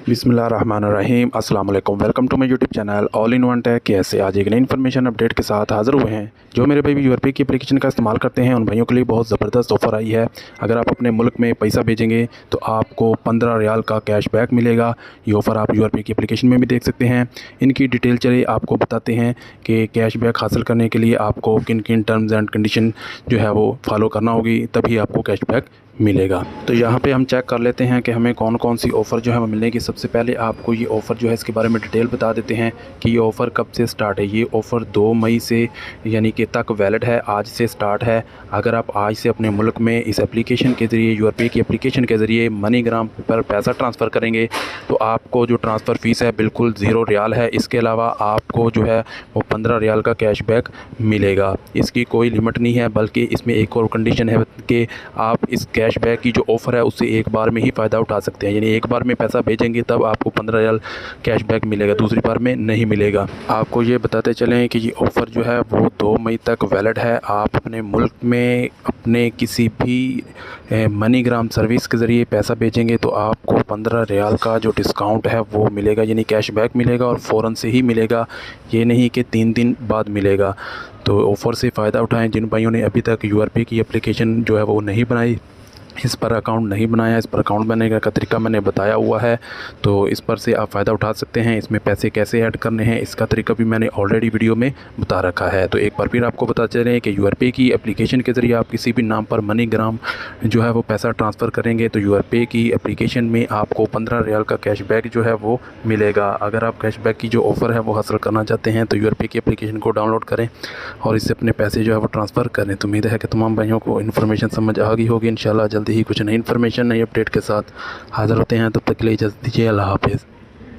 बिस्मिल्लाहिर्रहमानिर्रहीम अस्सलाम वालेकुम। Welcome to my YouTube channel all in one tech. कैसे आज एक नई इन्फॉर्मेशन अपडेट के साथ हाज़िर हुए हैं। जो मेरे भाई यूआरपी की एप्लीकेशन का इस्तेमाल करते हैं उन भाइयों के लिए बहुत ज़बरदस्त ऑफ़र आई है। अगर आप अपने मुल्क में पैसा भेजेंगे तो आपको 15 रियाल का कैशबैक मिलेगा। ये ऑफ़र आप यूआरपी की एप्लीकेशन में भी देख सकते हैं। इनकी डिटेल चलिए आपको बताते हैं कि कैशबैक हासिल करने के लिए आपको किन किन टर्म्स एंड कंडीशन जो है वो फॉलो करना होगी, तभी आपको कैशबैक मिलेगा। तो यहाँ पे हम चेक कर लेते हैं कि हमें कौन कौन सी ऑफ़र जो है वो मिलने की। सबसे पहले आपको ये ऑफ़र जो है इसके बारे में डिटेल बता देते हैं कि ये ऑफ़र कब से स्टार्ट है। ये ऑफ़र 2 मई से यानी कि तक वैलिड है, आज से स्टार्ट है। अगर आप आज से अपने मुल्क में इस एप्लीकेशन के ज़रिए यूआरपी की एप्लीकेशन के ज़रिए मनीग्राम पर पैसा ट्रांसफ़र करेंगे तो आपको जो ट्रांसफ़र फ़ीस है बिल्कुल 0 रियाल है। इसके अलावा आपको जो है वो 15 रियाल का कैशबैक मिलेगा। इसकी कोई लिमिट नहीं है, बल्कि इसमें एक और कंडीशन है कि आप इस कैशबैक की जो ऑफ़र है उससे एक बार में ही फ़ायदा उठा सकते हैं। यानी एक बार में पैसा भेजेंगे तब आपको 15 रियाल कैशबैक मिलेगा, दूसरी बार में नहीं मिलेगा। आपको ये बताते चलें कि ये ऑफ़र जो है वो 2 मई तक वैलिड है। आप अपने मुल्क में अपने किसी भी मनीग्राम सर्विस के ज़रिए पैसा भेजेंगे तो आपको 15 रियाल का जो डिस्काउंट है वो मिलेगा, यानी कैशबैक मिलेगा और फ़ौरन से ही मिलेगा। ये नहीं कि 3 दिन बाद मिलेगा। तो ऑफ़र से फ़ायदा उठाएं। जिन भाइयों ने अभी तक यूआरपी की एप्लीकेशन जो है वो नहीं बनाई, इस पर अकाउंट नहीं बनाया, इस पर अकाउंट बनाने का तरीका मैंने बताया हुआ है, तो इस पर से आप फ़ायदा उठा सकते हैं। इसमें पैसे कैसे ऐड करने हैं इसका तरीका भी मैंने ऑलरेडी वीडियो में बता रखा है। तो एक बार फिर आपको बता चलें कि यूआरपी की एप्लीकेशन के ज़रिए आप किसी भी नाम पर मनीग्राम जो है वो पैसा ट्रांसफ़र करेंगे तो यूआरपी की एप्लीकेशन में आपको 15 रियाल का कैशबैक जो है वो मिलेगा। अगर आप कैशबैक की जो ऑफ़र है वो हासिल करना चाहते हैं तो यूआरपी की एप्लीकेशन को डाउनलोड करें और इससे अपने पैसे जो है वो ट्रांसफ़र करें। तो उम्मीद है कि तमाम भाइयों को इन्फॉर्मेशन समझ आ गई होगी। इंशाल्लाह जल्दी ही कुछ नई इन्फॉर्मेशन नई अपडेट के साथ हाज़िर होते हैं। तब तक के लिए इजाज़त दीजिए। अल्लाह हाफ़िज़।